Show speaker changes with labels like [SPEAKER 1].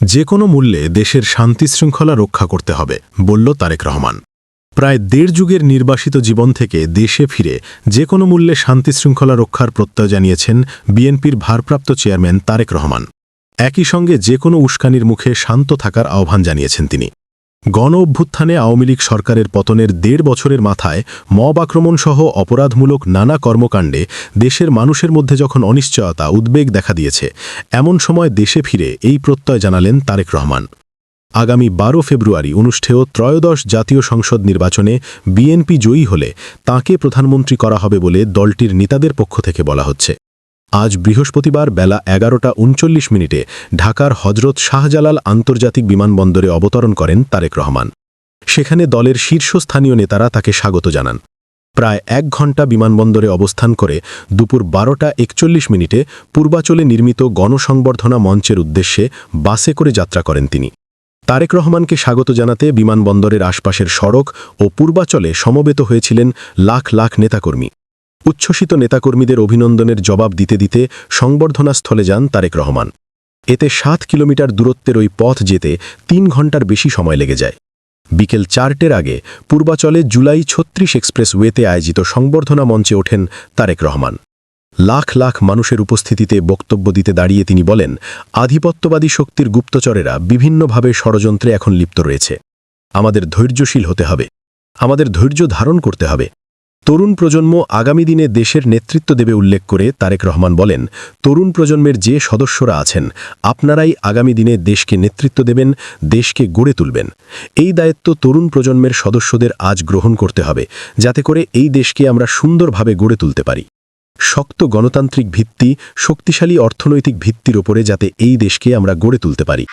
[SPEAKER 1] যে কোনো মূল্যে দেশের শান্তিশৃঙ্খলা রক্ষা করতে হবে বলল তারেক রহমান। প্রায় দেড় যুগের নির্বাসিত জীবন থেকে দেশে ফিরে যে কোনো মূল্যে শান্তিশৃঙ্খলা রক্ষার প্রত্যয় জানিয়েছেন বিএনপির ভারপ্রাপ্ত চেয়ারম্যান তারেক রহমান। একই সঙ্গে যে কোনো উস্কানির মুখে শান্ত থাকার আহ্বান জানিয়েছেন তিনি। গণ অভ্যুত্থানে আওয়ামী লীগ সরকারের পতনের ১.৫ বছরের মাথায় মব আক্রমণসহ অপরাধমূলক নানা কর্মকাণ্ডে দেশের মানুষের মধ্যে যখন অনিশ্চয়তা উদ্বেগ দেখা দিয়েছে, এমন সময় দেশে ফিরে এই প্রত্যয় জানালেন তারেক রহমান। আগামী ১২ ফেব্রুয়ারি অনুষ্ঠেয় ত্রয়োদশ জাতীয় সংসদ নির্বাচনে বিএনপি জয়ী হলে তাঁকে প্রধানমন্ত্রী করা হবে বলে দলটির নেতাদের পক্ষ থেকে বলা হচ্ছে। আজ বৃহস্পতিবার বেলা ১১:৩৯ ঢাকার হজরত শাহজালাল আন্তর্জাতিক বিমানবন্দরে অবতরণ করেন তারেক রহমান। সেখানে দলের শীর্ষস্থানীয় নেতারা তাকে স্বাগত জানান। প্রায় ১ ঘণ্টা বিমানবন্দরে অবস্থান করে দুপুর ১২:৪১ পূর্বাচলে নির্মিত গণসংবর্ধনা মঞ্চের উদ্দেশ্যে বাসে করে যাত্রা করেন তিনি। তারেক রহমানকে স্বাগত জানাতে বিমানবন্দরের আশপাশের সড়ক ও পূর্বাচলে সমবেত হয়েছিলেন লাখ লাখ নেতাকর্মী। উচ্ছ্বসিত নেতাকর্মীদের অভিনন্দনের জবাব দিতে দিতে সংবর্ধনাস্থলে যান তারেক রহমান। এতে ৭ কিলোমিটার দূরত্বের ওই পথ যেতে ৩ ঘণ্টার বেশি সময় লেগে যায়। বিকেল ৪টের আগে পূর্বাচলে জুলাই ৩৬ এক্সপ্রেসওয়েতে আয়োজিত সংবর্ধনা মঞ্চে ওঠেন তারেক রহমান। লাখ লাখ মানুষের উপস্থিতিতে বক্তব্য দিতে দাঁড়িয়ে তিনি বলেন, আধিপত্যবাদী শক্তির গুপ্তচরেরা বিভিন্নভাবে ষড়যন্ত্রে এখন লিপ্ত রয়েছে। আমাদের ধৈর্যশীল হতে হবে, আমাদের ধৈর্য ধারণ করতে হবে। তরুণ প্রজন্ম আগামী দিনে দেশের নেতৃত্ব দেবে উল্লেখ করে তারেক রহমান বলেন, তরুণ প্রজন্মের যে সদস্যরা আছেন, আপনারাই আগামী দিনে দেশকে নেতৃত্ব দেবেন, দেশকে গড়ে তুলবেন। এই দায়িত্ব তরুণ প্রজন্মের সদস্যদের আজ গ্রহণ করতে হবে, যাতে করে এই দেশকে আমরা সুন্দরভাবে গড়ে তুলতে পারি। শক্ত গণতান্ত্রিক ভিত্তি, শক্তিশালী অর্থনৈতিক ভিত্তির ওপরে যাতে এই দেশকে আমরা গড়ে তুলতে পারি।